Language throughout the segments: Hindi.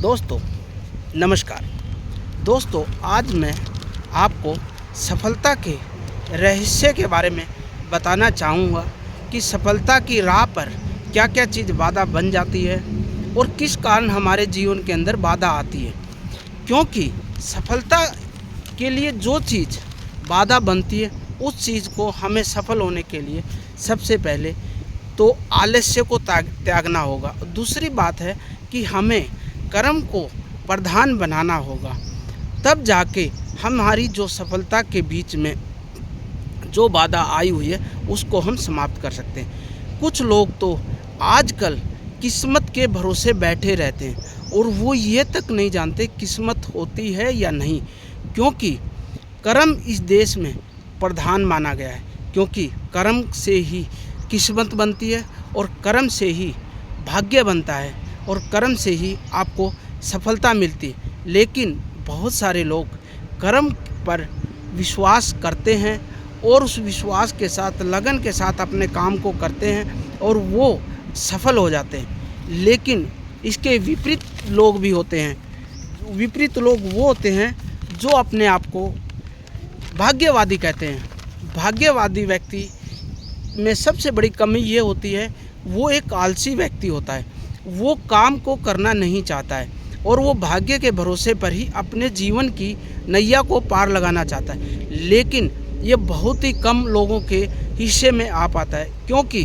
दोस्तों नमस्कार। दोस्तों आज मैं आपको सफलता के रहस्य के बारे में बताना चाहूँगा कि सफलता की राह पर क्या क्या चीज़ बाधा बन जाती है और किस कारण हमारे जीवन के अंदर बाधा आती है। क्योंकि सफलता के लिए जो चीज़ बाधा बनती है उस चीज़ को हमें सफल होने के लिए सबसे पहले तो आलस्य को त्यागना होगा। दूसरी बात है कि हमें कर्म को प्रधान बनाना होगा, तब जाके हमारी जो सफलता के बीच में जो बाधा आई हुई है उसको हम समाप्त कर सकते हैं। कुछ लोग तो आजकल किस्मत के भरोसे बैठे रहते हैं और वो ये तक नहीं जानते किस्मत होती है या नहीं, क्योंकि कर्म इस देश में प्रधान माना गया है। क्योंकि कर्म से ही किस्मत बनती है और कर्म से ही भाग्य बनता है और कर्म से ही आपको सफलता मिलती है। लेकिन बहुत सारे लोग कर्म पर विश्वास करते हैं और उस विश्वास के साथ लगन के साथ अपने काम को करते हैं और वो सफल हो जाते हैं। लेकिन इसके विपरीत लोग भी होते हैं। विपरीत लोग वो होते हैं जो अपने आप को भाग्यवादी कहते हैं। भाग्यवादी व्यक्ति में सबसे बड़ी कमी ये होती है, वो एक आलसी व्यक्ति होता है। वो काम को करना नहीं चाहता है और वो भाग्य के भरोसे पर ही अपने जीवन की नैया को पार लगाना चाहता है। लेकिन ये बहुत ही कम लोगों के हिस्से में आ पाता है, क्योंकि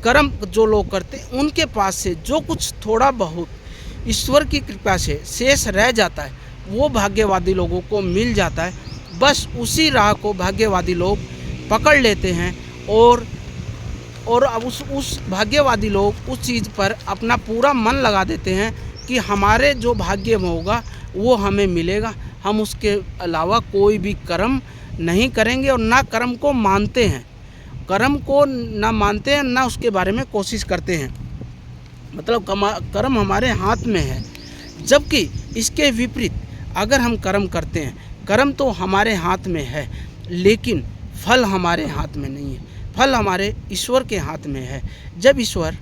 कर्म जो लोग करते हैं उनके पास से जो कुछ थोड़ा बहुत ईश्वर की कृपा से शेष रह जाता है वो भाग्यवादी लोगों को मिल जाता है। बस उसी राह को भाग्यवादी लोग पकड़ लेते हैं और अब उस भाग्यवादी लोग उस चीज़ पर अपना पूरा मन लगा देते हैं कि हमारे जो भाग्य में होगा वो हमें मिलेगा। हम उसके अलावा कोई भी कर्म नहीं करेंगे और ना कर्म को मानते हैं। कर्म को ना मानते हैं ना उसके बारे में कोशिश करते हैं। मतलब कर्म हमारे हाथ में है। जबकि इसके विपरीत अगर हम कर्म करते हैं, कर्म तो हमारे हाथ में है लेकिन फल हमारे हाथ में नहीं है। फल हमारे ईश्वर के हाथ में है। जब ईश्वर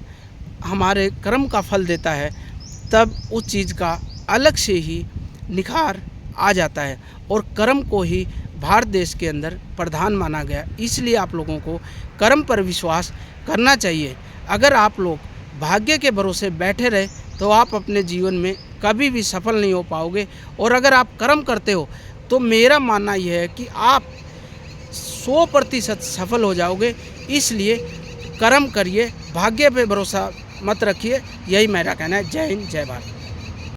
हमारे कर्म का फल देता है तब उस चीज़ का अलग से ही निखार आ जाता है और कर्म को ही भारत देश के अंदर प्रधान माना गया। इसलिए आप लोगों को कर्म पर विश्वास करना चाहिए। अगर आप लोग भाग्य के भरोसे बैठे रहे तो आप अपने जीवन में कभी भी सफल नहीं हो पाओगे। और अगर आप कर्म करते हो तो मेरा मानना यह है कि आप 100% सफल हो जाओगे। इसलिए कर्म करिए, भाग्य पे भरोसा मत रखिए। यही मेरा कहना है। जय हिंद, जय भारत।